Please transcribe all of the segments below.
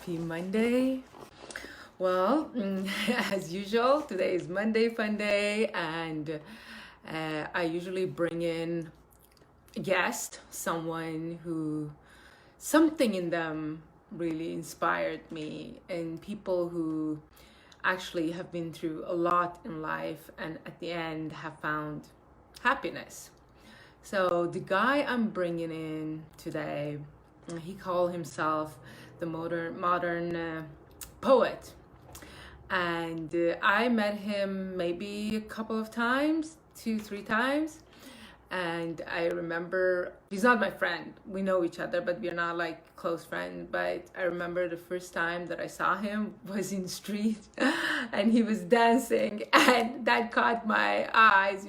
Happy Monday. Well, as usual, today is Monday Fun Day, and I usually bring in a guest, someone who something in them really inspired me, and people who actually have been through a lot in life and at the end have found happiness. So the guy I'm bringing in today, he called himself the modern poet, and I met him maybe a couple of times, 2, 3 times, and I remember he's not my friend. We know each other, but we're not like close friends. But I remember the first time that I saw him was in the street, and he was dancing, and that caught my eyes.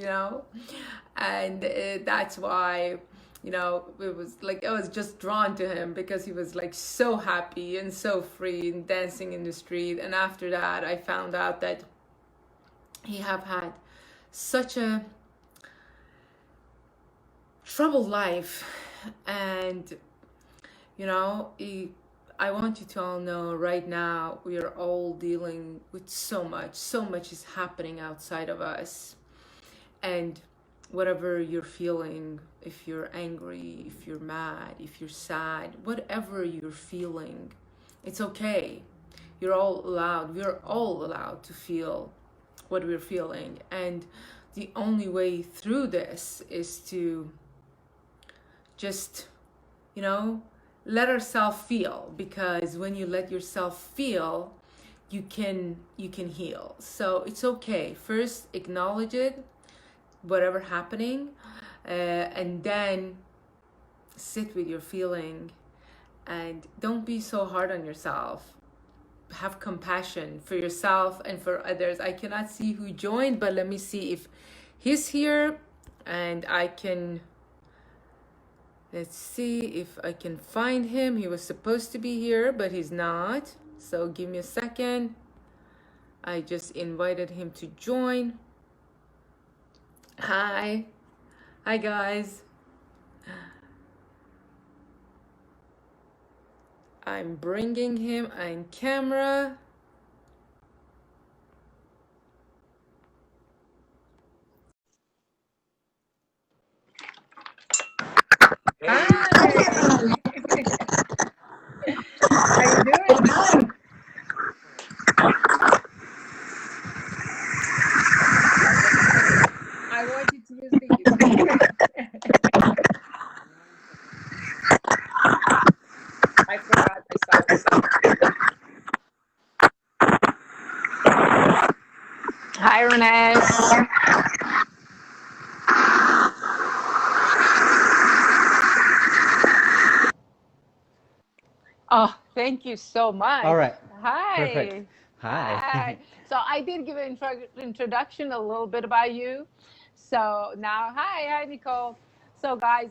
And that's why it was like I was just drawn to him because he was like so happy and so free and dancing in the street. And after that I found out that he have had such a troubled life. And I want you to all know right now we are all dealing with so much is happening outside of us. And whatever you're feeling, if you're angry, if you're mad, if you're sad, whatever you're feeling, it's okay. We're all allowed to feel what we're feeling. And the only way through this is to just, let ourselves feel, because when you let yourself feel, you can heal. So it's okay. First, acknowledge it, whatever happening, and then sit with your feeling, and don't be so hard on yourself. Have compassion for yourself and for others. I cannot see who joined, but let me see if he's here, and let's see if I can find him. He was supposed to be here, but he's not. So give me a second. I just invited him to join. Hi guys. I'm bringing him on camera. Hi. How you doing? I want you to use these. I forgot I saw this. Hi, Renee. Oh, thank you so much. All right. Hi. Perfect. Hi. Hi. So I did give an introduction, a little bit about you. So now, hi, Nicole. So guys,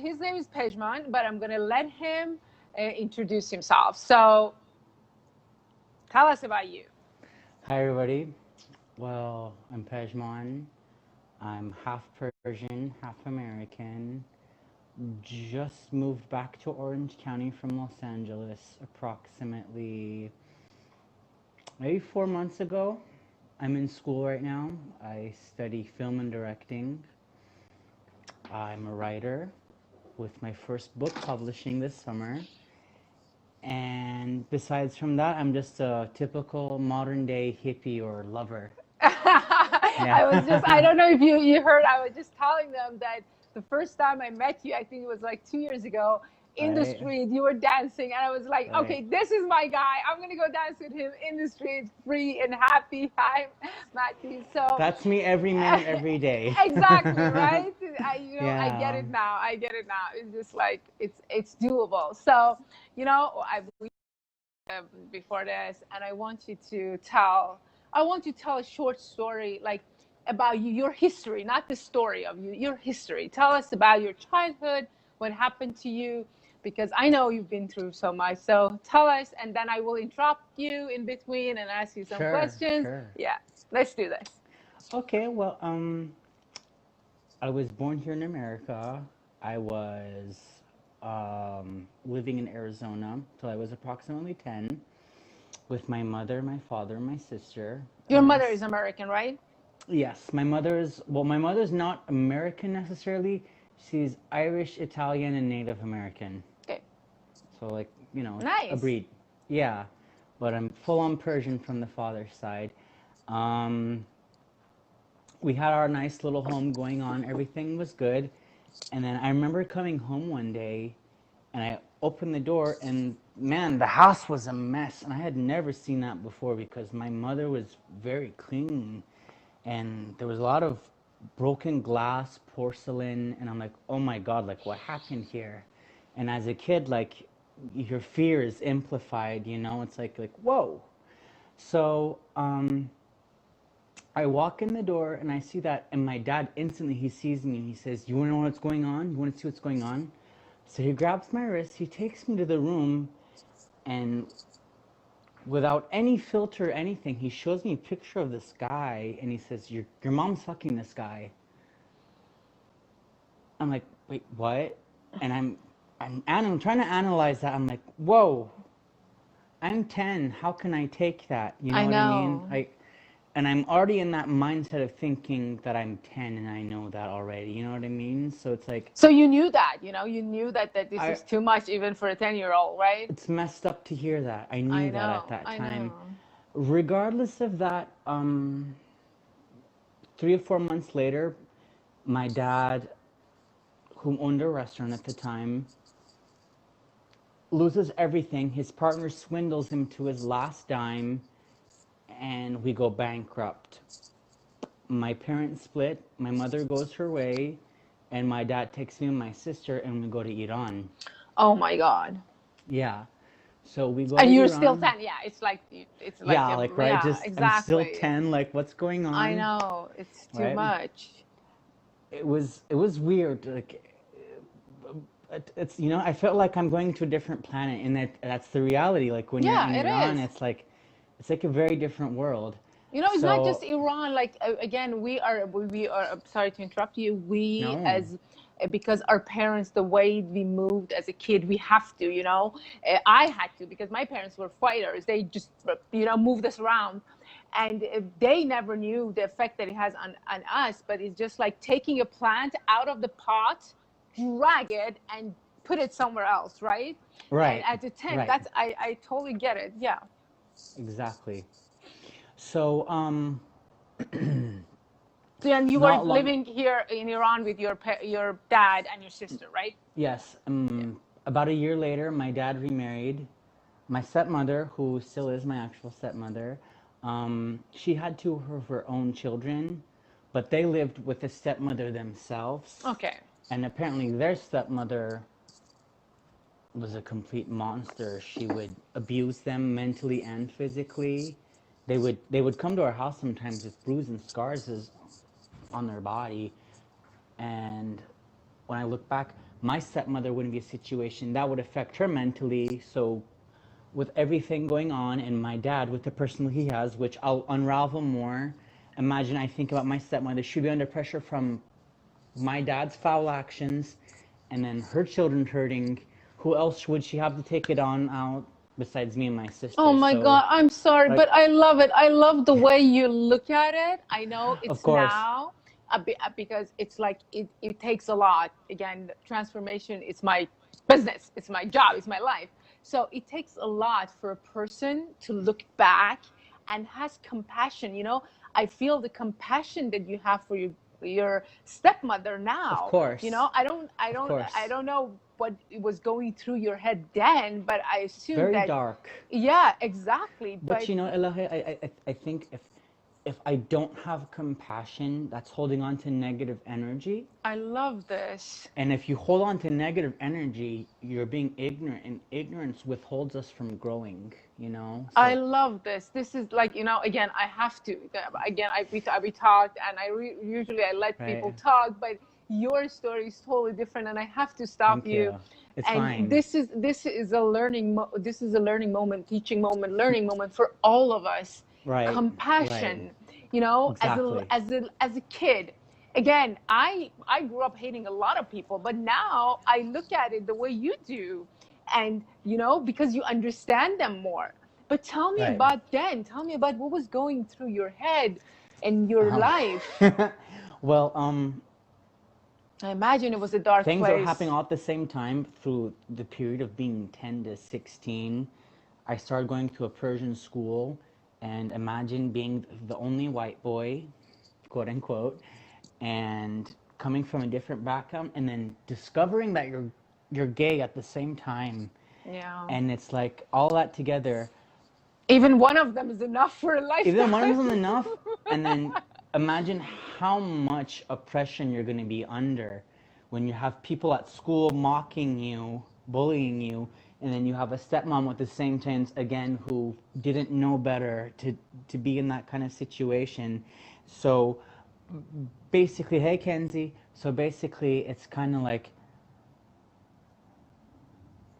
his name is Pejman, but I'm gonna let him introduce himself. So tell us about you. Hi, everybody. Well, I'm Pejman. I'm half Persian, half American. Just moved back to Orange County from Los Angeles approximately maybe 4 months ago. I'm in school right now. I study film and directing. I'm a writer with my first book publishing this summer. And besides from that, I'm just a typical modern day hippie or lover. I don't know if you heard, I was just telling them that the first time I met you, I think it was like 2 years ago, in the street, you were dancing, and I was like, okay, this is my guy. I'm going to go dance with him in the street, free and happy. Hi, Matthew. So that's me every minute, every day. Exactly, right? I get it now. It's just like, it's doable. So, I've before this, and I want you to tell a short story, like about you, your history, not the story of you, your history. Tell us about your childhood, what happened to you, because I know you've been through so much. So tell us, and then I will interrupt you in between and ask you some questions. Sure. Yeah, let's do this. Okay, well, I was born here in America. I was living in Arizona till I was approximately 10 with my mother, my father, my sister. Your mother is American, right? Yes, my mother's not American necessarily. She's Irish, Italian, and Native American. Okay. So, like, you know, a Nice. breed. Yeah. But I'm full on Persian from the father's side. Um, we had our nice little home going on. Everything was good. And then I remember coming home one day and I opened the door and man, the house was a mess. And I had never seen that before because my mother was very clean and there was a lot of broken glass, porcelain, and I'm like, oh my God, like what happened here? And as a kid, like your fear is amplified, you know, it's like whoa. So I walk in the door and I see that, and my dad instantly he sees me and he says, "You want to know what's going on? You want to see what's going on?" So he grabs my wrist, he takes me to the room, and without any filter or anything, he shows me a picture of this guy and he says, "Your mom's fucking this guy." I'm like, "Wait, what?" And I'm trying to analyze that. I'm like, "Whoa, I'm 10. How can I take that?" You know I what I mean? know. And I'm already in that mindset of thinking that I'm 10 and I know that already. You know what I mean? So it's like, So you knew that, you knew that this I is too much even for a 10-year-old, right? it's messed up to hear that. I I knew that at know. that I time. know. Regardless of that, 3 or 4 months later, my dad, who owned a restaurant at the time, loses everything. His partner swindles him to his last dime, and we go bankrupt. My parents split. My mother goes her way, and my dad takes me and my sister, and we go to Iran. Oh my God. Yeah. So we go to And you're still Iran. 10. Yeah, Yeah, like, right, yeah, just, I'm still exactly. 10, like, what's going I on, know. It's too right? much. It was weird, like, it's, you know, I felt like I'm going to a different planet, and that's the reality, like, when you're Yeah, in it Iran, is. it's like a very different world. It's not just So, Iran. Like again, we are. I'm sorry to interrupt you. We no, as because our parents, the way we moved as a kid, we have to. I had to because my parents were fighters. They just moved us around, and they never knew the effect that it has on us. But it's just like taking a plant out of the pot, drag it, and put it somewhere else, right? And right, at the 10, right, I totally get it. Yeah. exactly. So, So, and you were not long, living here in Iran with your dad and your sister, right? yes, Yeah. about a year later, my dad remarried. My stepmother, who still is my actual stepmother, she had two of her own children, but they lived with the stepmother themselves. Okay. And apparently, their stepmother was a complete monster. She would abuse them mentally and physically. They would come to our house sometimes with bruises and scars on their body. And when I look back, my stepmother wouldn't be a situation that would affect her mentally. So with everything going on, and my dad with the personal he has, which I'll unravel more. Imagine I think about my stepmother. She'd be under pressure from my dad's foul actions, and then her children hurting. Who else would she have to take it on out besides me and my Oh sister? my So, God, I'm sorry, like, but I love it. I love the way you look at it. I know of it's course, now because it's like it takes a lot. Again, transformation is my business, it's my job, it's my life. So it takes a lot for a person to look back and has compassion. I feel the compassion that you have for your stepmother of now. course, I of don't I course. don't know what was going through your head then, but I assume Very that. dark. Yeah, exactly. But But you know, Elaheh, I think if I don't have compassion, that's holding on to negative energy. I love this. And if you hold on to negative energy, you're being ignorant, and ignorance withholds us from growing, you know? I So, love this. This is like, again, I have to. Again, we talked, and usually I let people right. talk, but your story is totally different, and I have to stop Thank you. you. It's And fine. this is a learning teaching moment, learning moment for all of us. Right. Right. Compassion, as a Exactly. as a kid. again, I grew up hating a lot of people, but now I look at it the way you do, and because you understand them more. But tell me Right. about then. Tell me about what was going through your head and your Um, life. well, I imagine it was a dark things are place. happening all at the same time through the period of being 10 to 16. I started going to a Persian school, and imagine being the only white boy, quote unquote, and coming from a different background, and then discovering that you're gay at the same time, Yeah. and it's like all that together. Even one of them is enough for a Even one of lifetime. them isn't enough, and then imagine how much oppression you're going to be under when you have people at school mocking you, bullying you, and then you have a stepmom with the same chance again who didn't know better to be in that kind of situation. So basically, hey Kenzie, so basically it's kind of like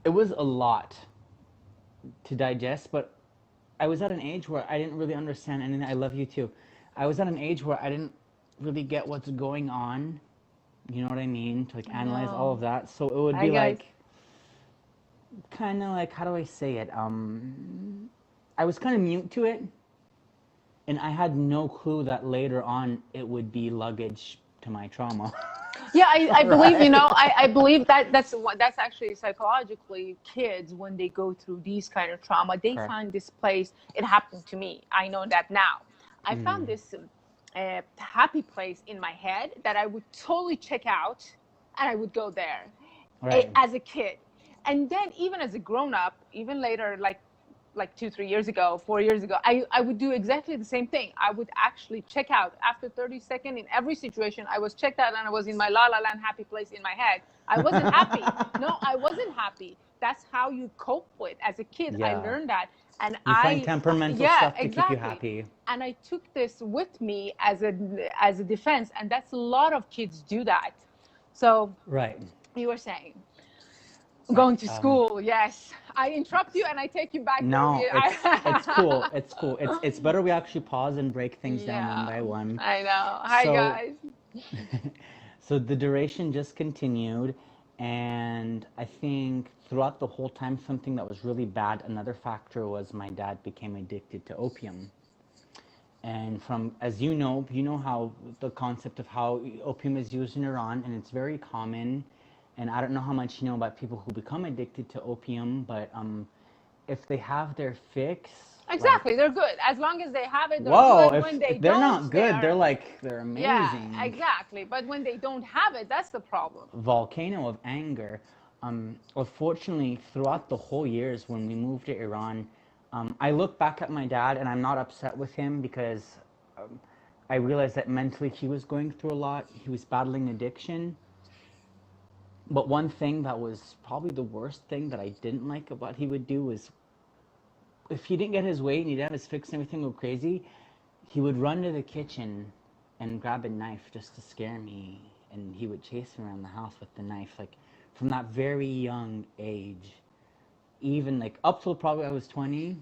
it was a lot to digest, but I was at an age where I didn't really understand anything. I love you too. I was at an age where I didn't really get what's going on. You know what I mean? To like analyze all No. of that. So it would Hi, be guys. like, kind of like, how do I say it? I was kind of mute to it, and I had no clue that later on it would be luggage to my trauma. Yeah, I believe, Right. I believe that that's actually psychologically kids when they go through these kind of trauma, they Correct. find this place. It happened to me. I know that now. I found Mm. this happy place in my head that I would totally check out, and I would go there Right. as a kid. And then even as a grown up, even later, like 2 3 years ago, 4 years ago, I would do exactly the same thing. I would actually check out after 30 seconds. In every situation I was checked out, and I was in my la la land happy place in my head. I wasn't happy. No, I wasn't happy. That's how you cope with as a kid. I Yeah. learned that. And You find temperamental yeah, stuff to keep you exactly. happy. And I took this with me as a defense, and that's a lot of kids do that. So Right. you were saying Right. going to school. Yes, I interrupt you and I take you back where No, we it's cool. It's cool. It's better we actually pause and break things down one Yeah, by one. I know. Hi, So guys. so the duration just continued, and I think throughout the whole time something that was really bad, another factor was my dad became addicted to opium. And from, as you know how the concept of how opium is used in Iran, and it's very common. And I don't know how much you know about people who become addicted to opium, but if they have their fix, like, Exactly, they're good. As long as they have it, they're whoa, good. When if they they're don't, not they good, are. they're Yeah, amazing. exactly. But when they don't have it, that's the problem. Volcano of anger. Unfortunately, throughout the whole years when we moved to Iran, I look back at my dad and I'm not upset with him because I realized that mentally he was going through a lot. He was battling addiction. But one thing that was probably the worst thing that I didn't like about he would do was if he didn't get his way and he'd have his fix and everything go crazy, he would run to the kitchen and grab a knife just to scare me, and he would chase me around the house with the knife, like from that very young age, even like up till probably I was 20,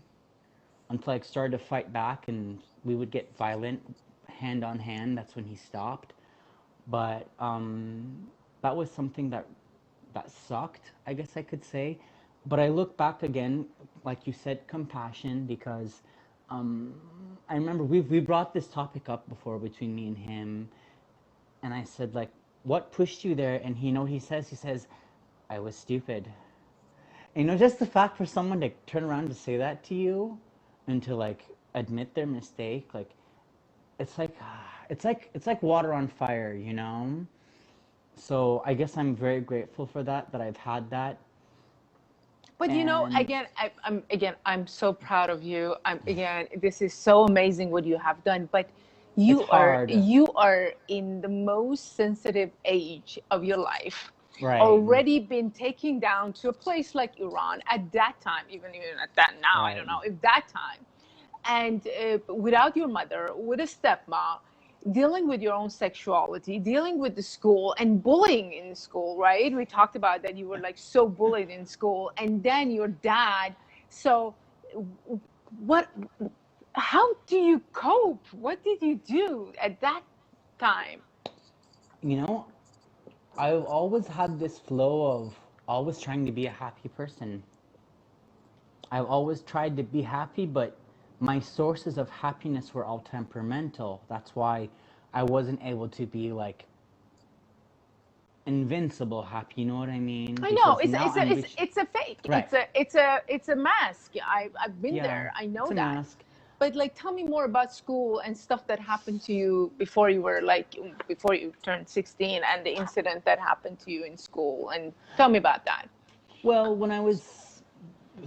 until I started to fight back and we would get violent hand on hand. That's when he stopped. But that was something that sucked, I guess I could say. But I look back again, like you said, compassion, because um, I remember we brought this topic up before between me and him, and I said like, what pushed you there? And he says, I was stupid. And, just the fact for someone to turn around to say that to you, and to like admit their mistake, like it's like it's like water on fire, So I guess I'm very grateful for that I've had that. But And I'm so proud of you. This is so amazing what you have done. But it's you are hard, you are in the most sensitive age of your life. right? Already been taken down to a place like Iran at that time, even at that now. I Right. don't know if that time, and without your mother, with a stepmom, dealing with your own sexuality, dealing with the school and bullying in school, right? We talked about that you were like so bullied in school, and then your dad. So, what? How do you cope? What did you do at that time? you know, I've always had this flow of always trying to be a happy person. I've always tried to be happy, but my sources of happiness were all temperamental. That's why I wasn't able to be like invincible happy. You know what I mean? I know Because now I'm it's a fake. right. It's a mask. I've been Yeah, there. I it's know a that. mask. But like, tell me more about school and stuff that happened to you before you were like before you turned 16 and the incident that happened to you in school. And tell me about that. Well, when I was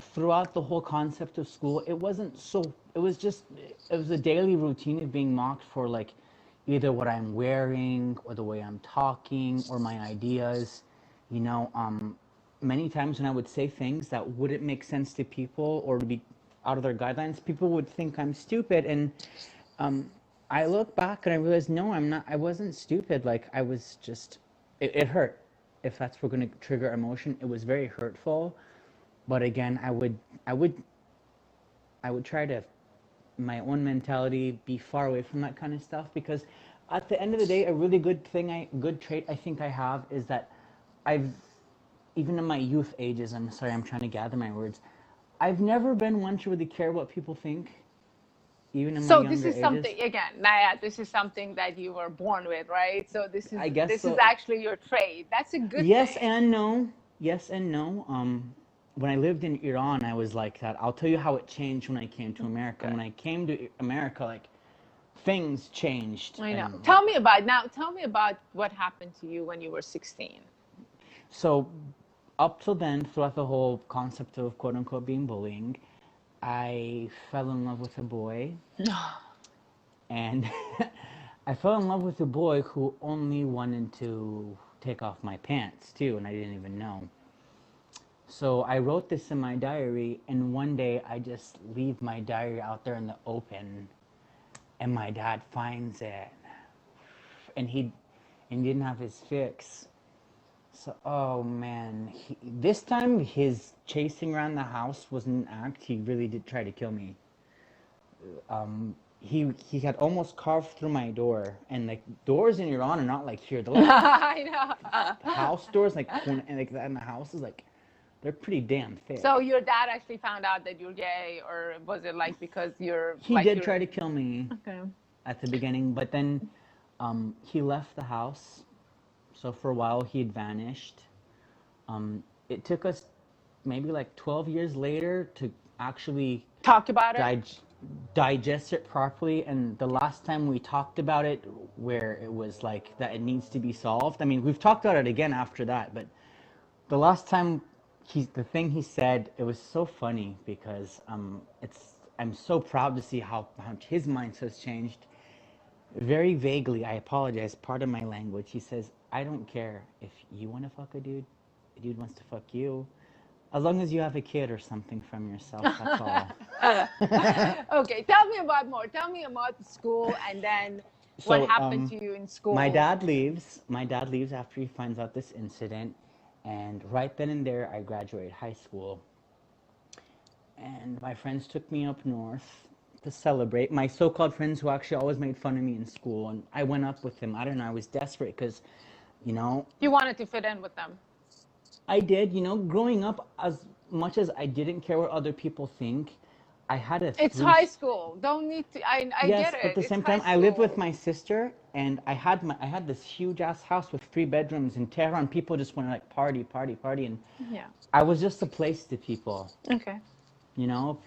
throughout the whole concept of school, it wasn't so, it was just, it was a daily routine of being mocked for like either what I'm wearing or the way I'm talking or my ideas. You know, many times when I would say things that wouldn't make sense to people or to be out of their guidelines, people would think I'm stupid. And um, I look back and I realized, no, I'm not, I wasn't stupid. Like, I was just, it hurt. If that's what going to trigger emotion, it was very hurtful. But again, I would, I would try to, my own mentality, be far away from that kind of stuff because at the end of the day, a really good trait I think I have is that I've, even in my youth ages, I'm sorry, I'm trying to gather my words, I've never been one to really care what people think, even in my So this younger is ages. something again, Naya, this is something that you were born with, right? So I guess this is so. actually your trait. That's a good Yes thing. and no. Yes and no. When I lived in Iran, I was like that. I'll tell you how it changed when I came to America. Good. When I came to America, like things changed, I know. and like Tell me about what happened to you when you were 16. so. Up till then, throughout the whole concept of quote unquote being bullying, I fell in love with a boy, and I fell in love with a boy who only wanted to take off my pants too, and I didn't even know. So I wrote this in my diary, and one day I just leave my diary out there in the open, and my dad finds it, and he didn't have his fix. So, oh man, this time his chasing around the house wasn't an act. He really did try to kill me. He had almost carved through my door, and like doors in Iran are not like here. They're like I know. house doors, like and like that in the house is like they're pretty damn So thick. your dad actually found out that you're gay, or was it like because you're He like did you're try to kill me okay? at the beginning, but then he left the house. So for a while he had vanished. It took us maybe like 12 years later to actually Talk about it. dig- digest it properly. And the last time we talked about it, where it was like that it needs to be solved. I mean, we've talked about it again after that, but the last time the thing he said, it was so funny because I'm so proud to see how his mindset has changed. Very vaguely, I apologize, pardon my language. He says, I don't care if you want to fuck a dude wants to fuck you. As long as you have a kid or something from yourself, that's all. Okay, tell me about more. Tell me about the school and then what So, happened to you in my school. dad leaves. My dad leaves after he finds out this incident. And right then and there, I graduated high school. And my friends took me up north to celebrate. My so-called friends who actually always made fun of me in school, and I went up with them. I don't know. I was desperate because, you know, You wanted to fit in with them. I did. You know, growing up, as much as I didn't care what other people think, I had a It's three. high school. Don't need to. I get Yes, but at it. the It's same high time, I lived with school. my sister, and I had this huge ass house with 3 bedrooms in Tehran. People just want to like party, party, party, and Yeah. I was just a place to people. Okay. You know,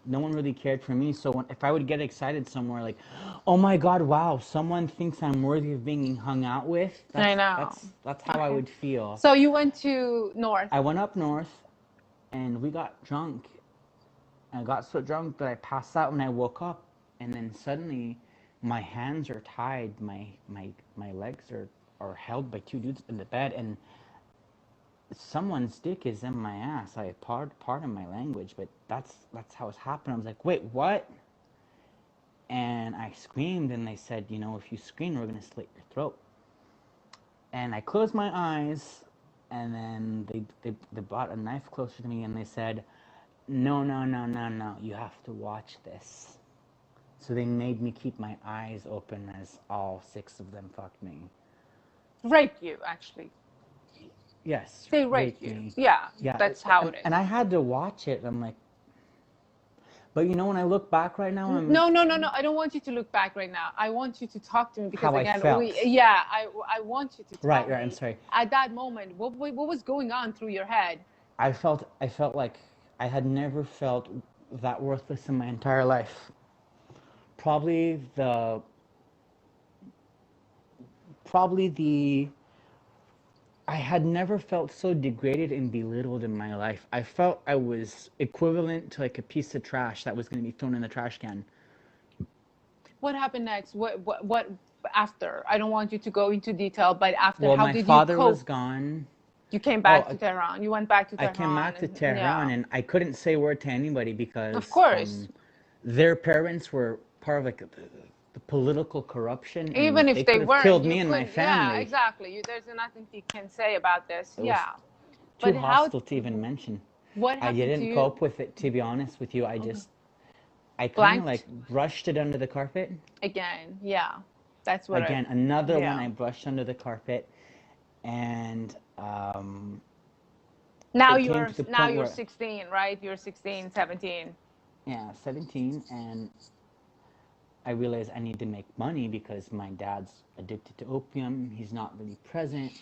no one really cared for me. So if I would get excited somewhere, like, oh my God, wow, someone thinks I'm worthy of being hung out with. I That's know. that's that's how I Okay. would feel. So you went to North. I went up north, and we got drunk. I got so drunk that I passed out when I woke up, and then suddenly, my hands are tied, my legs are held by 2 dudes in the bed, and someone's dick is in my ass. Pardon my language, but that's how it's happened. I was like, wait, what? And I screamed, and they said, you know, if you scream, we're gonna slit your throat. And I closed my eyes, and then they brought a knife closer to me, and they said, no, no, no, no, no, you have to watch this. So they made me keep my eyes open as all 6 of them fucked me. Raped you, actually. Yes, They raped raped you. me. Yeah, Yeah, that's how it and is. I had to watch it. I'm like, but you know, when I look back right now, No, no, no, no. I don't want you to look back right now. I want you to talk to me because how I again, felt. I want you to Right, tell right. I'm me sorry. at that moment what was going on through your head. I felt like I had never felt that worthless in my entire life. Probably the probably the I had never felt so degraded and belittled in my life. I felt I was equivalent to like a piece of trash that was going to be thrown in the trash can. What happened next? What after? I don't want you to go into detail, but after, Well, how my did you father was cope? gone. You came back Oh, to Tehran. You went back to I came Tehran, back to and yeah, Tehran and I couldn't say a word to anybody of because course. their parents were part of like the political corruption and Even they if they could have weren't, killed you me and my couldn't. Yeah, family. exactly. There's nothing you can say about this. It was Yeah, too but how? hostile to even mention. What I happened to didn't you? cope with it, to be honest with you. Okay. I kind of like Blanked brushed it under the carpet. again. Yeah, that's what I. Again, another one Yeah. I brushed under the carpet. And Now it came you're to the now point you're where, 16, right? You're 16, 17. yeah, 17, and I realized I need to make money because my dad's addicted to opium. He's not really present,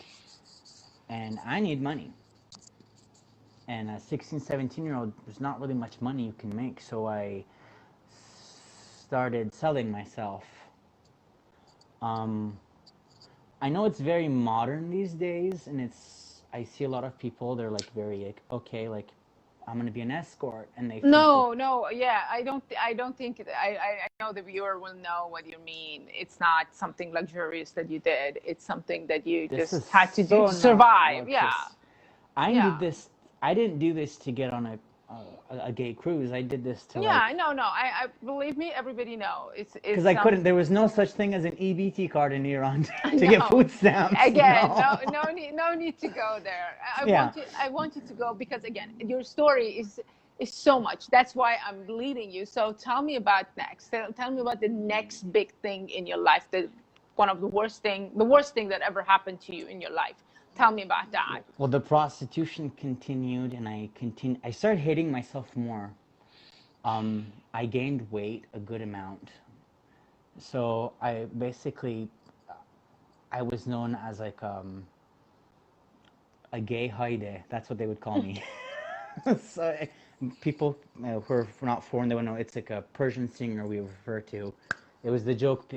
and I need money. And a 16, 17-year-old, there's not really much money you can make, so I started selling myself. Um, I know it's very modern these days, and I see a lot of people, they're like very like, okay, like I'm gonna be an escort, and they think that No, no, yeah, I don't think I know the viewer will know what you mean. It's not something luxurious that you did. It's something that you this is just had to do so to not survive. Yeah, luxurious. I yeah. did this. I didn't do this to get on a gay cruise. I did this to Yeah, like no, no. I believe me, everybody know. because It's I couldn't. There was no such thing as an EBT card in Iran to get no. food stamps. Again, No. no need to go there. Yeah. I want you to go because again, your story is so much. That's why I'm leading you. So tell me about next. Tell me about the next big thing in your life. One of the worst thing that ever happened to you in your life. Tell me about that. Well, the prostitution continued, and I started hating myself more. I gained weight a good amount, so I was known as like a gay Haide. That's what they would call me. So people who are not foreign, they would know it's like a Persian singer we refer to. It was the joke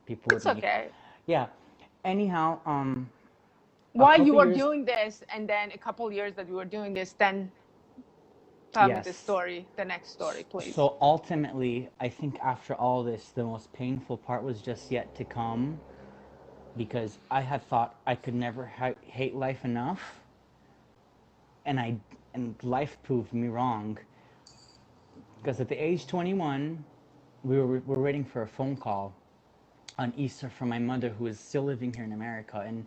people would It's make. okay. Yeah. Anyhow, a While you couple were years, doing this, and then a couple years that you were doing this, then tell me the yes. story, the next story, please. So ultimately, I think after all this, the most painful part was just yet to come because I had thought I could never hate life enough, and life proved me wrong. Because at the age 21, we were waiting for a phone call on Easter from my mother, who is still living here in America. And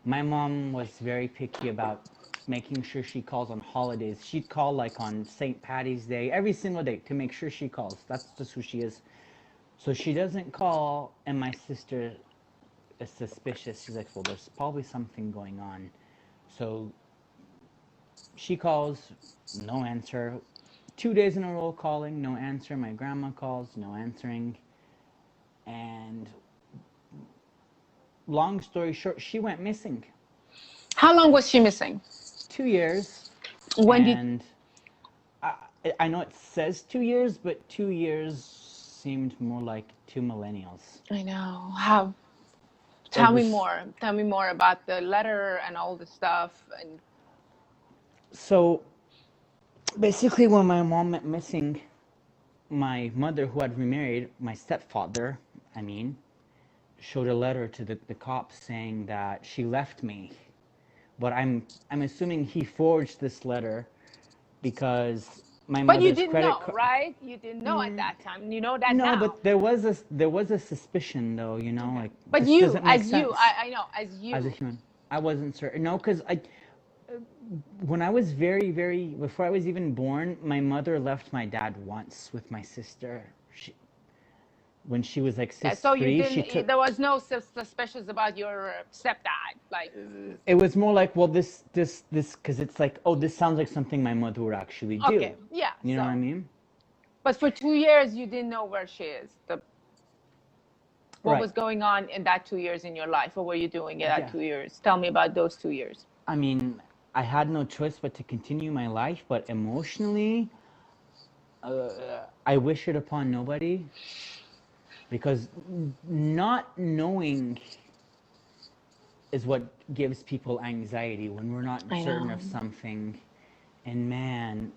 my mom was very picky about making sure she calls on holidays. She'd call like on St. Patty's Day, every single day, to make sure she calls. That's just who she is. So she doesn't call, and my sister is suspicious. She's like, well, there's probably something going on. So she calls, no answer. 2 days in a row calling, no answer. My grandma calls, no answering. And long story short, she went missing. How long was she missing? 2 years. When did And I, I know it says 2 years, but 2 years seemed more like two millennials. I know. How? It Tell me was more. Tell me more about the letter and all the stuff. And so basically when my mom went missing, my mother, who had remarried, my stepfather, I mean, showed a letter to the cops saying that she left me. But I'm assuming he forged this letter because my but you mother's didn't credit know, card. right? You didn't know at that time. You know that No, now. but there was a suspicion though, Okay. like But this you, doesn't make as you, sense I know, as as a you. human. I wasn't certain. No, because when I was before I was even born, my mother left my dad once with my sister. when she was like Yeah, so you 3, she didn't, took. there was no suspicions about your stepdad, like. It was more like, well, this, because it's like, oh, this sounds like something my mother would actually do. Okay, yeah, You know what I so. mean? But for 2 years, you didn't know where she is. What Right. was going on in that 2 years in your life? What were you doing in that Yeah. 2 years? Tell me about those 2 years. I mean, I had no choice but to continue my life, but emotionally, I wish it upon nobody, because not knowing is what gives people anxiety when we're not I certain know. of something. And man,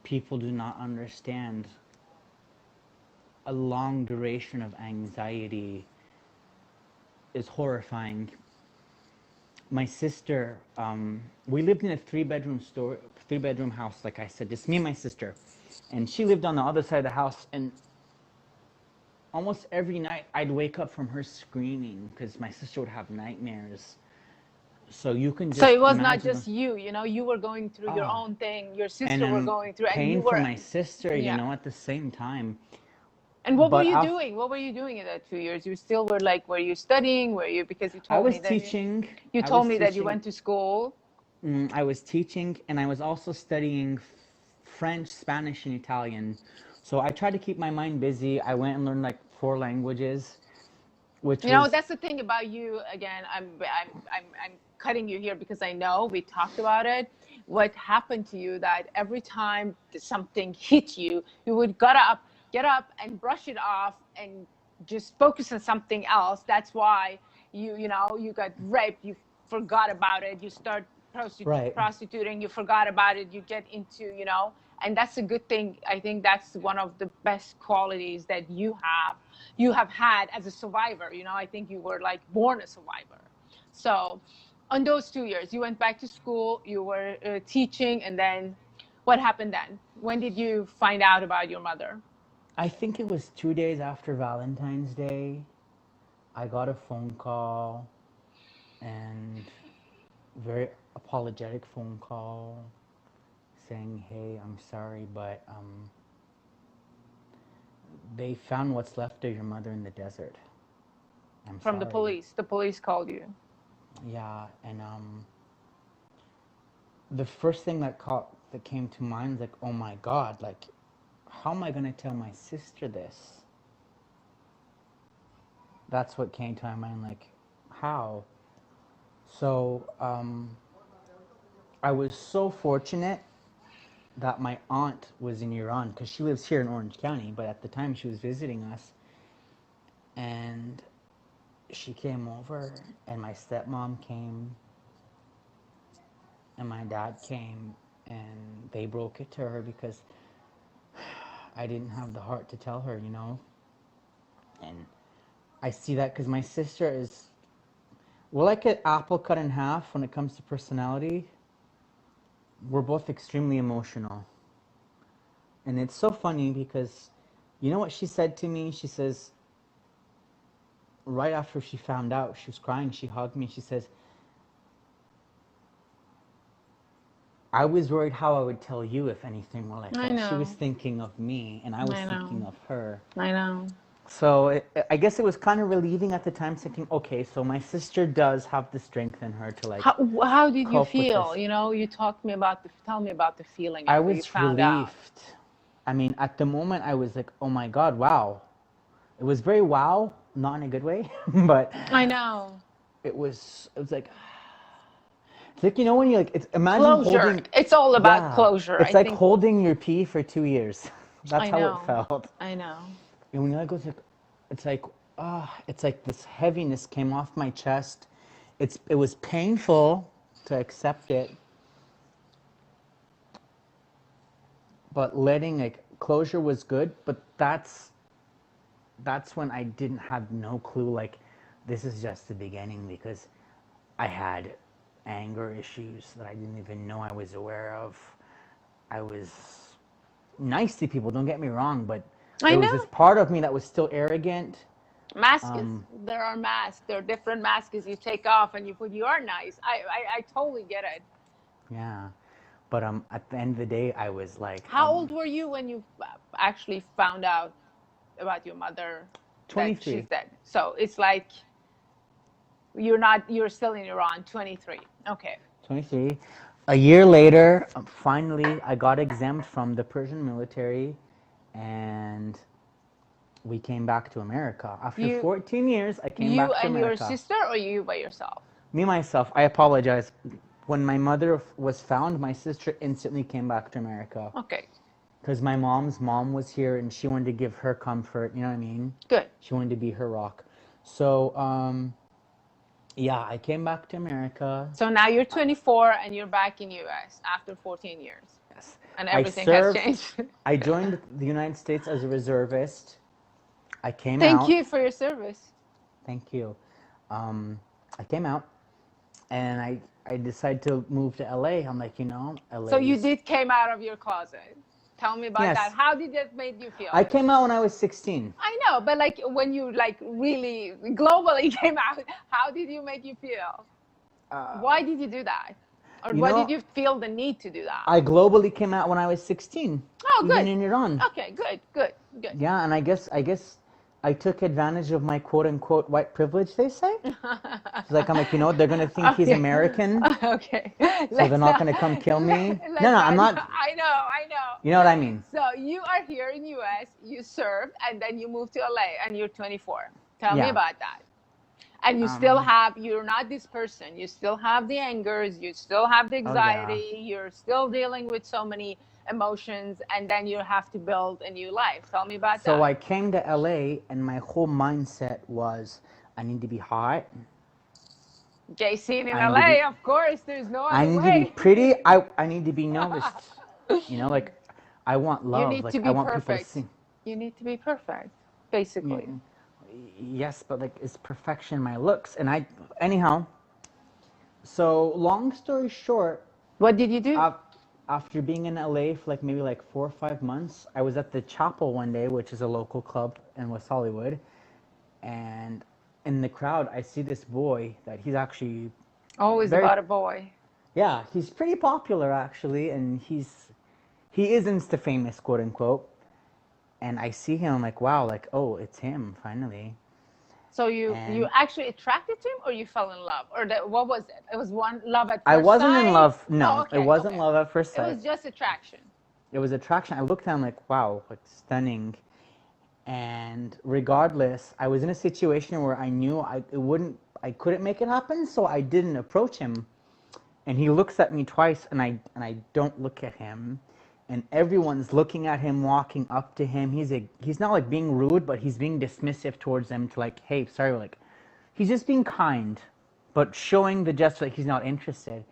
people do not understand a long duration of anxiety is horrifying. My sister, we lived in a three-bedroom house, like I said, just me and my sister. And she lived on the other side of the house, and almost every night I'd wake up from her screaming because my sister would have nightmares. So you can So just it was not imagine. just you, you were going through your Ah, own thing, your and sister were I'm going through, and you paying for were, my sister, yeah. at the same time. And what were But you doing? What were you doing in that 2 years? You still were like, were you studying? Were you, because you I told was me that teaching. you I told was me that you teaching. went to school. I was teaching, and I was also studying French, Spanish, and Italian. So I tried to keep my mind busy. I went and learned like 4 languages, which was That's the thing about you. Again, I'm cutting you here because I know we talked about it. What happened to you, that every time something hit you, you would get up and brush it off and just focus on something else. That's why you got raped. You forgot about it. You start right. prostituting. You forgot about it. You get into, and that's a good thing. I think that's one of the best qualities that you have had as a survivor. I think you were like born a survivor. So on those 2 years, you went back to school, you were teaching, and then what happened then? When did you find out about your mother? I think it was 2 days after Valentine's Day. I got a phone call, and very apologetic phone call saying, "Hey, I'm sorry, but they found what's left of your mother in the desert. I'm From the sorry." police. The police called you. Yeah, and the first thing that came to mind is like, oh my God, like, how am I gonna tell my sister this? That's what came to my mind, like, how? So I was so fortunate that my aunt was in Iran, because she lives here in Orange County, but at the time she was visiting us, and she came over, and my stepmom came, and my dad came, and they broke it to her because I didn't have the heart to tell her, And I see that because my sister is, we're like an apple cut in half when it comes to personality. We're both extremely emotional. And it's so funny because, you know what she said to me? She says, right after she found out, she was crying, she hugged me, she says, I was worried how I would tell you if anything were like I that. She was know. thinking of me, and I was I thinking know. of her. I know. So I guess it was kind of relieving at the time, thinking, okay, so my sister does have the strength in her to like How did you cope with feel? this. You talked me about tell me about the feeling I after you was found out. relieved. I mean, at the moment, I was like, oh my God, wow. It was very wow, not in a good way, but I know. it was like, it's like, when you like, it's imagine Closure. holding, It's all about yeah, closure. it's I like think. holding your pee for 2 years. That's I how it know. felt. I know. And when you let go, it's like this heaviness came off my chest. It was painful to accept it, but letting like closure was good. But that's when I didn't have no clue. Like, this is just the beginning, because I had anger issues that I didn't even know I was aware of. I was nice to people, don't get me wrong, but I there was know. this part of me that was still arrogant. Masks. There are masks. There are different masks you take off and you put. You are nice. I totally get it. Yeah. But at the end of the day, I was like, How old were you when you actually found out? about your mother that 23. she's dead? So it's like you're still in Iran, 23. Okay. 23. A year later, finally, I got exempt from the Persian military, and we came back to America. After You 14 years, I came you back to and your America. sister, or you by yourself? Me, myself, I apologize. When my mother was found, my sister instantly came back to America. Okay. Because my mom's mom was here, and she wanted to give her comfort, you know what I mean? Good. She wanted to be her rock. So, yeah, I came back to America. So now you're 24 and you're back in US after 14 years. Yes. And everything has changed. I joined the United States as a reservist. I came Thank out. you for your service. Thank you. I came out, and I decided to move to LA. I'm like, LA. So you did came out of your closet. Tell me about Yes. that. How did that make you feel? I came out when I was 16. I know, but like when you like really globally came out, how did you make you feel? Why did you do that? Or why did you feel the need to do that? I globally came out when I was 16. Oh, good. Even in Iran. Okay, good. Yeah, and I guess I took advantage of my quote unquote white privilege, they say. It's like, I'm like, they're going to think he's American. Okay. So they're not going to come kill me. No, I'm not. I know. You know what I mean? So you are here in US, you served, and then you moved to LA, and you're 24. Tell me about that. And you still you're not this person. You still have the angers, you still have the anxiety, you're still dealing with so many emotions, and then you have to build a new life. Tell me about that. So I came to LA, and my whole mindset was, I need to be hot. Gay scene in LA, of course, there's no other way. I need to be pretty. I need to be noticed. Like, I want love. You need like, to be I want perfect. people to see. You need to be perfect, basically. Yes, but like, is perfection my looks? And anyhow, so long story short. What did you do? After being in LA for maybe 4 or 5 months, I was at the Chapel one day, which is a local club in West Hollywood. And in the crowd, I see this boy that he's actually... Always about a boy. Yeah, he's pretty popular, actually, and he is Insta-famous, quote-unquote. And I see him, I'm like, wow, oh, it's him, finally. So you actually attracted to him, or you fell in love? Or what was it? It was love at first sight? I wasn't in love. No, oh, okay, it wasn't love at first sight. It was just attraction. It was attraction. I looked at him like, wow, stunning. And regardless, I was in a situation where I knew I couldn't make it happen, so I didn't approach him. And he looks at me twice, and I don't look at him. And everyone's looking at him, walking up to him. He's not being rude, but he's being dismissive towards them to hey, sorry, he's just being kind, but showing the gesture he's not interested.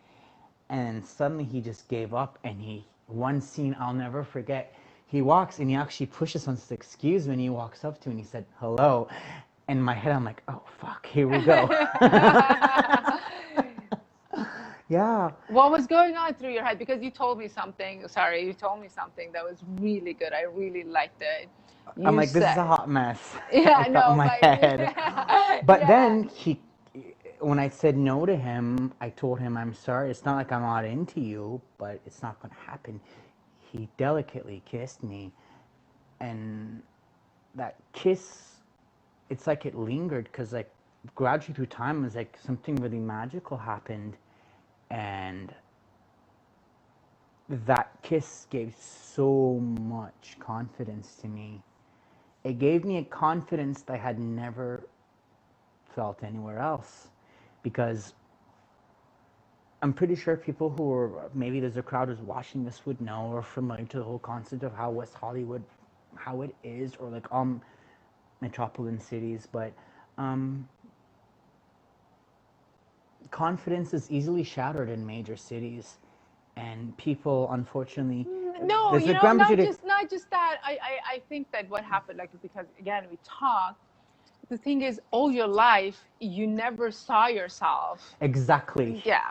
And suddenly he just gave up, and one scene I'll never forget. He walks and he actually pushes someone, says, excuse me, and he walks up to me and he said, hello. And in my head, I'm like, oh, fuck, here we go. Yeah. What was going on through your head? Because you told me something that was really good. I really liked it. I'm like, this is a hot mess. Yeah, no, in my head. But then when I said no to him, I told him, I'm sorry. It's not like I'm not into you, but it's not going to happen. He delicately kissed me. And that kiss, it's like it lingered because gradually through time, it was something really magical happened. And that kiss gave so much confidence to me. It gave me a confidence that I had never felt anywhere else. Because I'm pretty sure people who are, maybe there's a crowd who's watching this would know or familiar to the whole concept of how West Hollywood, how it is, or metropolitan cities. But confidence is easily shattered in major cities, and people, unfortunately, not just that. I think that what happened, because again we talk. The thing is, all your life you never saw yourself. Exactly. Yeah.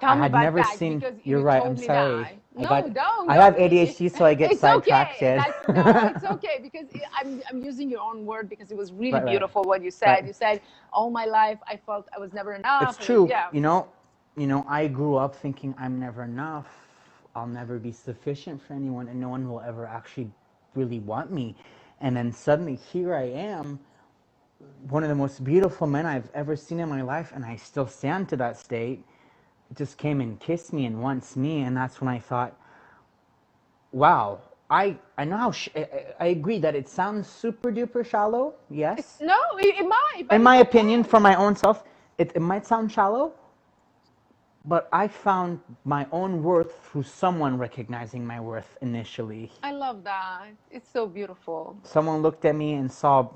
I had never seen. You're right. I'm sorry. I have ADHD, so I get sidetracked. No, it's okay because I'm using your own word because it was really beautiful what you said. Right. You said, "All my life, I felt I was never enough." It's true. Yeah. I grew up thinking I'm never enough. I'll never be sufficient for anyone, and no one will ever actually really want me. And then suddenly here I am, one of the most beautiful men I've ever seen in my life, and I still stand to that state, just came and kissed me and wants me. And that's when I thought, wow, I know how, I agree that it sounds super duper shallow, yes. No, it might, but In it's my opinion, okay. for my own self, it might sound shallow, but I found my own worth through someone recognizing my worth initially. I love that. It's so beautiful. Someone looked at me and saw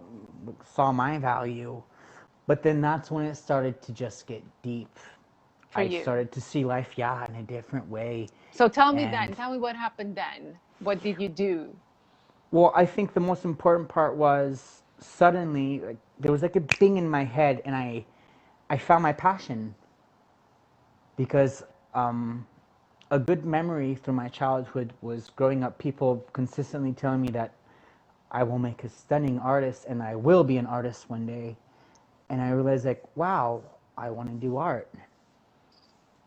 my value, but then that's when it started to just get deep. For I you. started to see life, yeah, in a different way. So tell me then, And tell me what happened then. What did you do? well, I think the most important part was suddenly, like, there was like a thing in my head, and I found my passion. Because a good memory through my childhood was growing up, people consistently telling me that I will make a stunning artist and I will be an artist one day. And I realized, like, wow, I want to do art.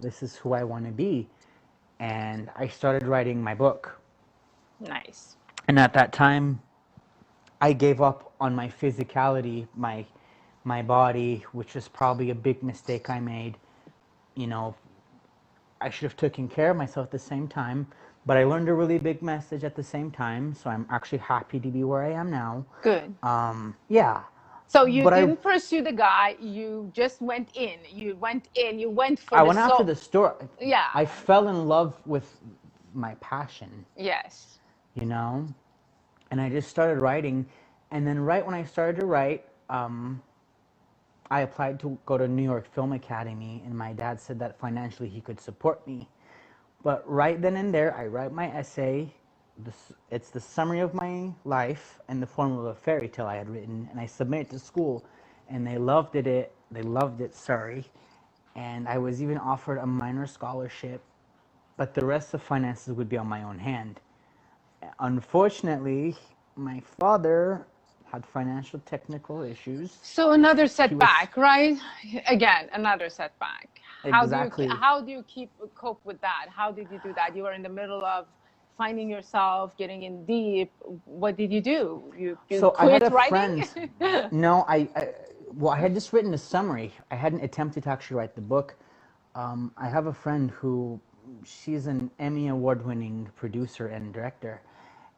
This is who I want to be. And I started writing my book. Nice. And at that time, I gave up on my physicality, my body, which was probably a big mistake I made. You know, I should have taken care of myself at the same time, but I learned a really big message at the same time. So I'm actually happy to be where I am now. Good. Yeah, So you but didn't pursue the guy, you just went in. You went in, you went for I the went after soul. the story. Yeah. I fell in love with my passion, Yes. you know, and I just started writing. And then right when I started to write, I applied to go to New York Film Academy, and my dad said that financially he could support me. But right then and there, I write my essay. It's the summary of my life in the form of a fairy tale I had written, and I submit it to school, and they loved it. They loved it. Sorry, and I was even offered a minor scholarship, but the rest of finances would be on my own hand. Unfortunately, my father had financial technical issues. So another He was setback, right? Again, another setback. exactly. How do you keep cope with that? How did you do that? You were in the middle of finding yourself, getting in deep. What did you do? You So I had quit a writing? friend. No, well, I had just written a summary. I hadn't attempted to actually write the book. I have a friend who, she's an Emmy award-winning producer and director,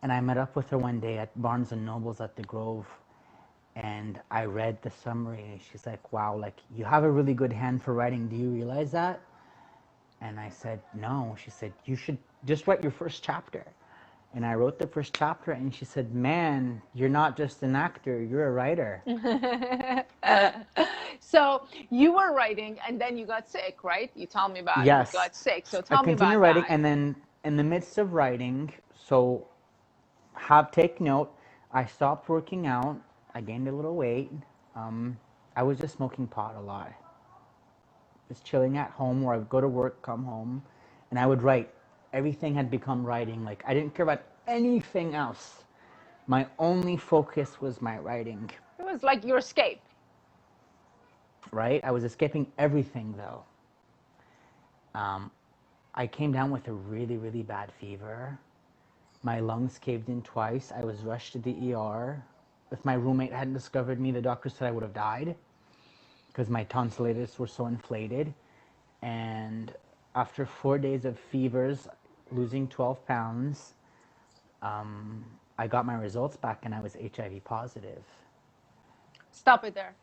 and I met up with her one day at Barnes and Nobles at the Grove, and I read the summary. And she's like, "Wow, like you have a really good hand for writing. Do you realize that?" And I said, "No." She said, "You should just write your first chapter." And I wrote the first chapter, and she said, "Man, you're not just an actor, you're a writer." So you were writing and then you got sick, right? You told me about you Yes. got sick. So I tell me continued about writing, that. and then in the midst of writing, so have take note, I stopped working out. I gained a little weight. Um, I was just smoking pot a lot. Just chilling at home, or I would go to work, come home, and I would write. Everything had become writing. Like I didn't care about anything else. My only focus was my writing, It was like your escape. right? I was escaping everything though. I came down with a really, really bad fever. My lungs caved in twice. I was rushed to the ER. If my roommate hadn't discovered me, the doctor said I would have died because my tonsillitis were so inflated. And after 4 days of fevers, losing 12 pounds, I got my results back and I was HIV positive. Stop it there.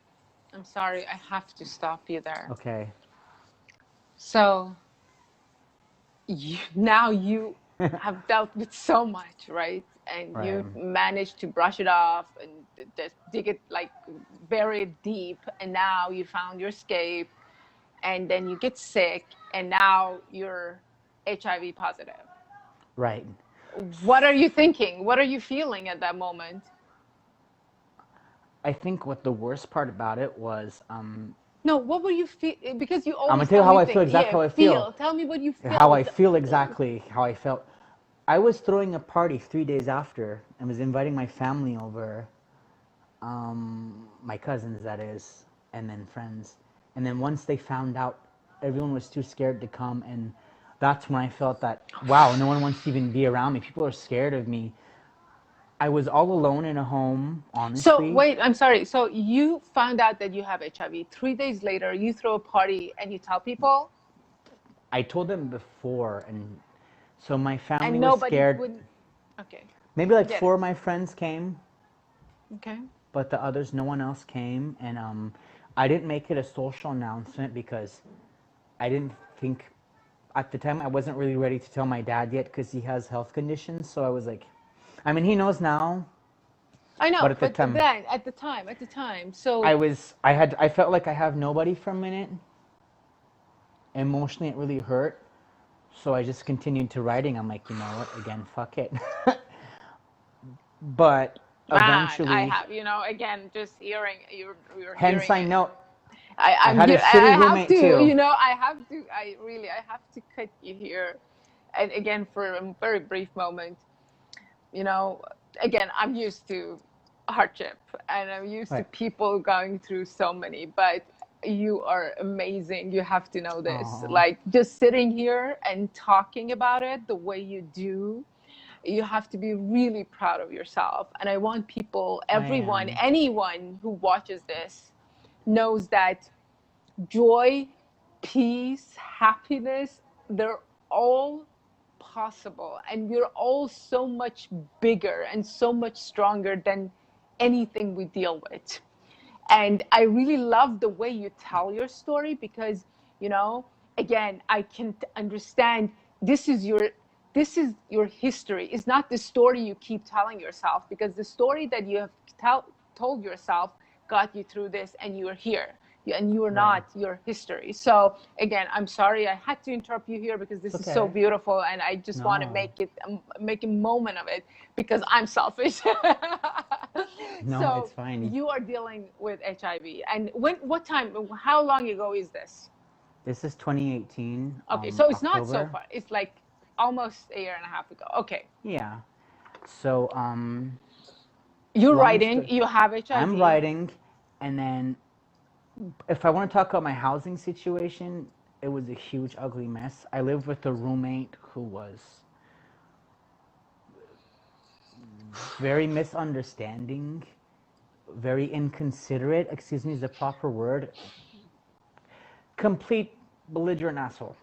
I'm sorry, I have to stop you there. Okay. So now you have dealt with so much, right? And Right. you managed to brush it off and just dig it, like bury it deep. And now you found your escape, and then you get sick, and now you're HIV positive. Right. What are you thinking? What are you feeling at that moment? I think what the worst part about it was, No, what were you feel? Because you I'm gonna always tell you tell how me I feel, things. exactly Yeah, how I feel. feel. Tell me what you How I felt. feel exactly, how I felt. I was throwing a party 3 days after and was inviting my family over, my cousins, that is, and then friends. And then once they found out, everyone was too scared to come. And that's when I felt that, wow, no one wants to even be around me. People are scared of me. I was all alone in a home, So honestly. wait, I'm sorry. So you found out that you have HIV. 3 days later, you throw a party and you tell people, I told them before, and so my and family was nobody scared. wouldn't. Okay, Maybe like get four it. of my friends came, Okay. but the others, no one else came. And I didn't make it a social announcement because I didn't think, at the time, I wasn't really ready to tell my dad yet because he has health conditions. So I was like, I mean, he knows now, I but know, at the but time, then at the time. So I felt like I have nobody for a minute. Emotionally, it really hurt. So I just continued to writing. I'm like, you know what? Again, fuck it. But man, I eventually, have, again, just hearing you're hence hearing I it. know I I'm had a here. I shitty have roommate to, too. I have to cut you here, and again for a very brief moment. You know, again, I'm used to hardship and I'm used to Right. people going through so many, but you are amazing. You have to know this. Oh, Like just sitting here and talking about it the way you do, you have to be really proud of yourself. And I want people, I everyone, am. anyone who watches this knows that joy, peace, happiness, they're all possible. And we're all so much bigger and so much stronger than anything we deal with. And I really love the way you tell your story because, again, I can understand this is your this is your history. It's not the story you keep telling yourself because the story that you have told yourself got you through this and you're here. And you are Right. not your history. So again, I'm sorry I had to interrupt you here because It's this is so okay. beautiful, and I just want to No. make a moment of it because I'm selfish. No, it's So fine. you are dealing with HIV, and what time? How long ago is this? This is 2018, Okay, so it's not so October. far. It's like almost a year and a half ago. Okay, Yeah. So, you're long writing. story. You have I'm HIV. writing, and then if I want to talk about my housing situation, it was a huge, ugly mess. I lived with a roommate who was very misunderstanding, very inconsiderate, excuse me is the proper word, complete belligerent asshole.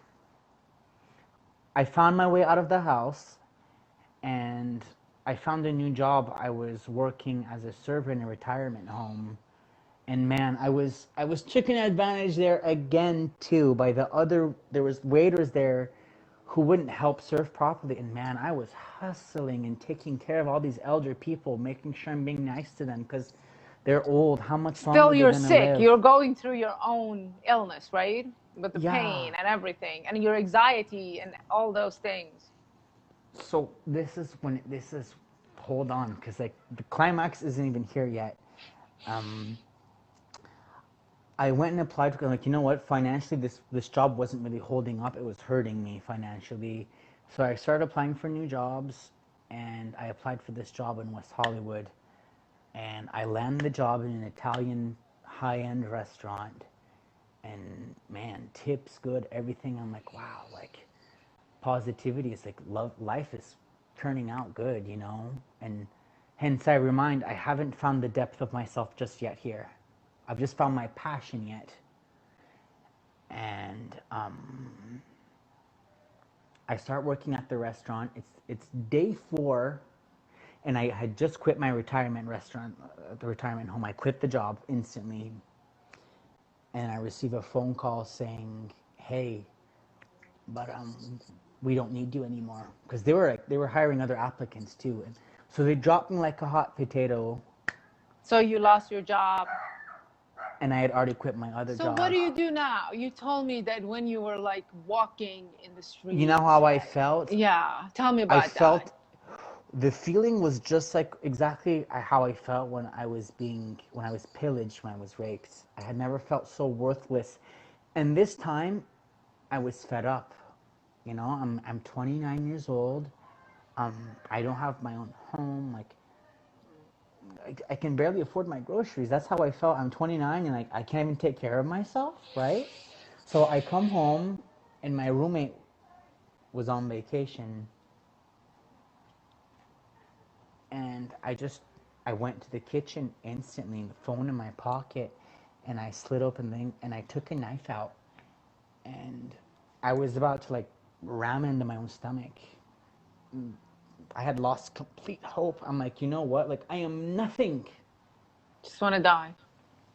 I found my way out of the house and I found a new job. I was working as a server in a retirement home. And man, I was taken advantage there again too by there was waiters there who wouldn't help serve properly. And man, I was hustling and taking care of all these elder people, making sure I'm being nice to them because they're old. How much Still, longer they're you're gonna sick. live? You're going through your own illness, right? With the Yeah. pain and everything, and your anxiety and all those things. So this is hold on, because like the climax isn't even here yet. Um, I went and applied for, like, you know what, financially this job wasn't really holding up. It was hurting me financially. So I started applying for new jobs and I applied for this job in West Hollywood and I landed the job in an Italian high-end restaurant and man, tips good, everything. I'm like, wow, like positivity is like love, life is turning out good, and hence I remind, I haven't found the depth of myself just yet here. I've just found my passion yet. And I start working at the restaurant. It's day 4, and I had just quit my retirement restaurant, the retirement home. I quit the job instantly, and I receive a phone call saying, "Hey, but we don't need you anymore," because they were hiring other applicants too, and so they dropped me like a hot potato. So you lost your job. And I had already quit my other So what job. do you do now? You told me that when you were like walking in the You know streets. how I felt? Yeah, tell me I about that. felt the feeling was just like exactly how I felt when I was pillaged, when I was raped. I had never felt so worthless, and this time I was fed up. I'm 29 years old. I don't have my own home. Like I can barely afford my groceries. That's how I felt. I'm 29 and I can't even take care of myself, right? So I come home and my roommate was on vacation. And I went to the kitchen instantly, the phone in my pocket, and I slid open the thing, and I took a knife out, and I was about to like ram it into my own stomach. I had lost complete hope. I'm like, you know what? Like, I am nothing. Just want to die.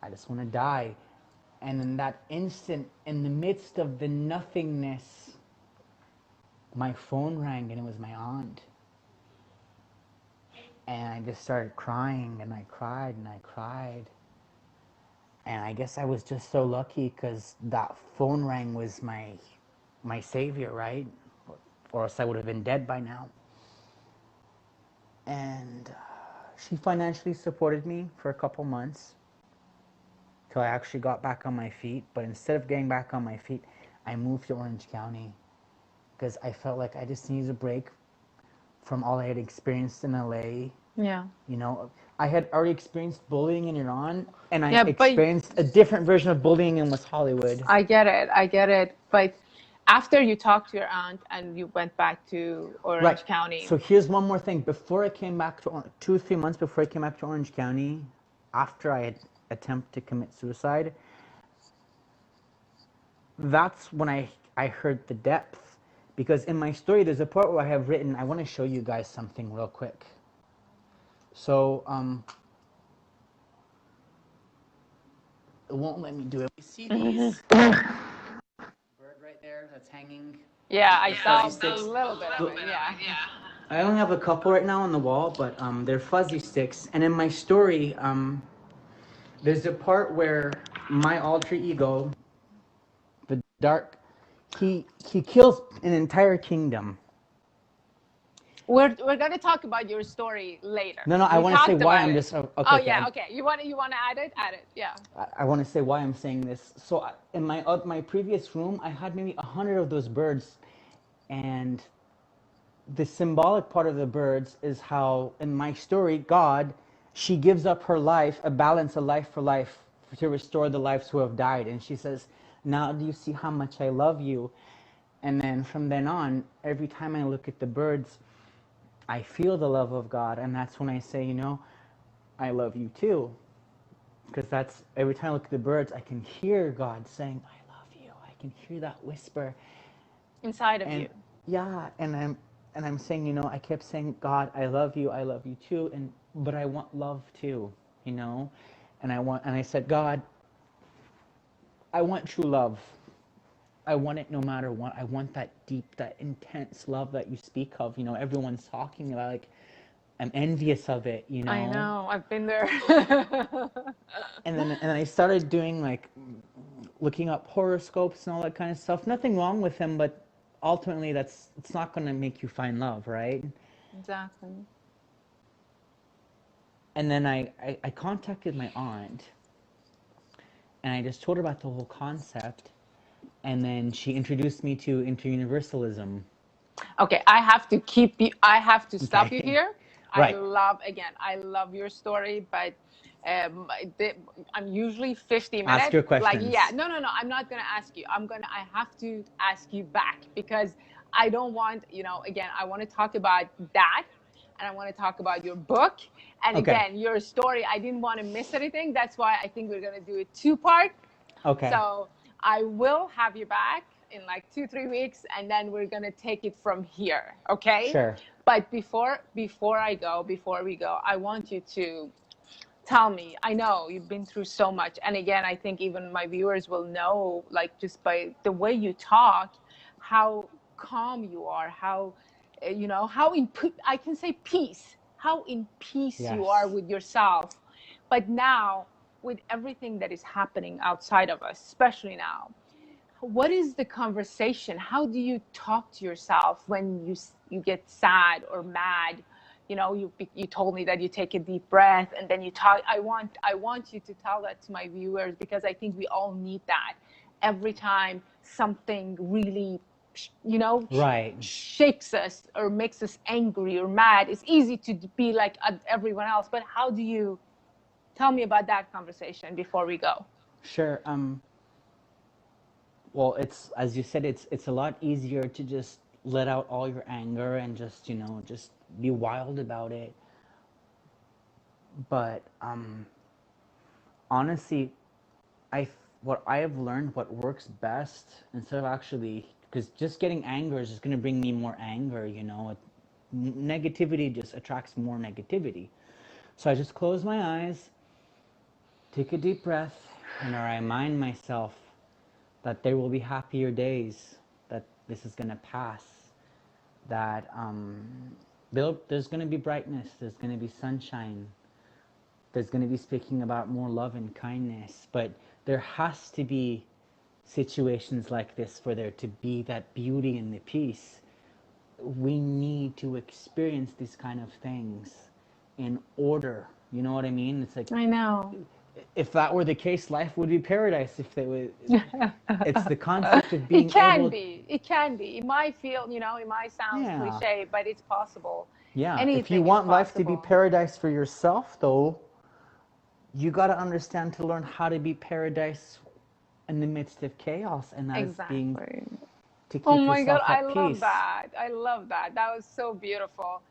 I just want to die. And in that instant, in the midst of the nothingness, my phone rang, and it was my aunt. And I just started crying, and I cried, and I cried. And I guess I was just so lucky because that phone rang was my savior, right? Or else I would have been dead by now. And she financially supported me for a couple months till I actually got back on my feet. But instead of getting back on my feet, I moved to Orange County because I felt like I just needed a break from all I had experienced in LA. Yeah. You know, I had already experienced bullying in Iran, and I Yeah, but experienced a different version of bullying in West Hollywood. I get it. But after you talked to your aunt and you went back to Right. Orange County. So here's one more thing. Before I came back to 2 or 3 months before I came back to Orange County, after I had attempted to commit suicide, that's when I heard the depth. Because in my story, there's a part where I have written, I want to show you guys something real quick. So, it won't let me do it. You see these? Bird right there that's hanging? Yeah, I saw Fuzzy sticks. a little bit of it. Yeah. I only have a couple right now on the wall, but they're fuzzy sticks. And in my story, there's a part where my alter ego, the dark, he kills an entire kingdom. We're gonna talk about your story later. No, I want to say why I'm just okay. Oh yeah, okay. You want to add it? Add it. Yeah. I want to say why I'm saying this. So in my previous room, I had maybe 100 of those birds, and the symbolic part of the birds is how in my story, God, she gives up her life, a balance of life for life, to restore the lives who have died, and she says, "Now do you see how much I love you?" And then from then on, every time I look at the birds, I feel the love of God, and that's when I say, you know, I love you too. Because that's, every time I look at the birds, I can hear God saying, I love you. I can hear that whisper. Inside of you. Yeah, and I'm saying, you know, I kept saying, God, I love you too, but I want love too, you know? And I said, God, I want true love. I want it no matter what. I want that deep, that intense love that you speak of. You know, everyone's talking about, like, I'm envious of it, you know? I know, I've been there. And then I started doing, like, looking up horoscopes and all that kind of stuff. Nothing wrong with them, but ultimately it's not going to make you find love, right? Exactly. And then I contacted my aunt, and I just told her about the whole concept. And then she introduced me to interuniversalism. Okay, I have to stop you here. Right. I love your story, but I'm usually 50 minutes. Ask your questions. Like, yeah, no, I'm not gonna ask you. I have to ask you back because I don't want, again, I want to talk about that, and I want to talk about your book, and again, your story. I didn't want to miss anything. That's why I think we're gonna do a 2-part. Okay. So I will have you back in like 2-3 weeks, and then we're gonna take it from here. Okay? Sure. But before we go, I want you to tell me. I know you've been through so much, and again, I think even my viewers will know, like, just by the way you talk, how calm you are, how I can say peace, how in peace you are with yourself. But now, with everything that is happening outside of us, especially now, what is the conversation? How do you talk to yourself when you get sad or mad? You told me that you take a deep breath and then you talk. I want you to tell that to my viewers, because I think we all need that every time something really shakes us or makes us angry or mad. It's easy to be like everyone else, but how do you tell me about that conversation before we go? Sure. Well, it's, as you said, it's a lot easier to just let out all your anger and just be wild about it. But honestly, what I have learned, what works best, instead of actually, because just getting anger is just going to bring me more anger, you know. Negativity just attracts more negativity. So I just close my eyes, take a deep breath, and I remind myself that there will be happier days, that this is going to pass, that there's going to be brightness, there's going to be sunshine, there's going to be speaking about more love and kindness. But there has to be situations like this for there to be that beauty and the peace. We need to experience these kind of things in order. You know what I mean? It's like, I know. if that were the case, life would be paradise. If they would, it's the concept of It being can able. be. It can be. It might feel, it might sound Yeah, cliche, but it's possible. yeah. If you Anything is want life to be possible. paradise for yourself, though, you got to understand to learn how to be paradise in the midst of chaos, and that is being Exactly. to Oh keep my God, yourself I at love peace. that. I love that. That was so beautiful.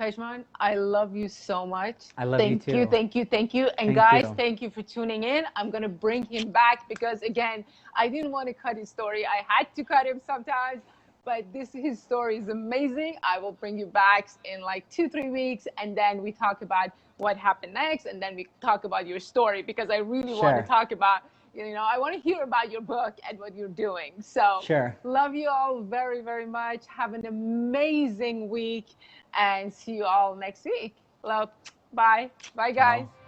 Pejman, I love you so much. I love you Thank you, too. thank you, thank you. And Thank guys, you. thank you for tuning in. I'm going to bring him back because, again, I didn't want to cut his story. I had to cut him sometimes, but his story is amazing. I will bring you back in like 2-3 weeks, and then we talk about what happened next, and then we talk about your story because I really want to Sure. talk about, I want to hear about your book and what you're doing. So Sure. love you all very, very much. Have an amazing week and see you all next week. Love. Bye. Bye, Ciao. guys.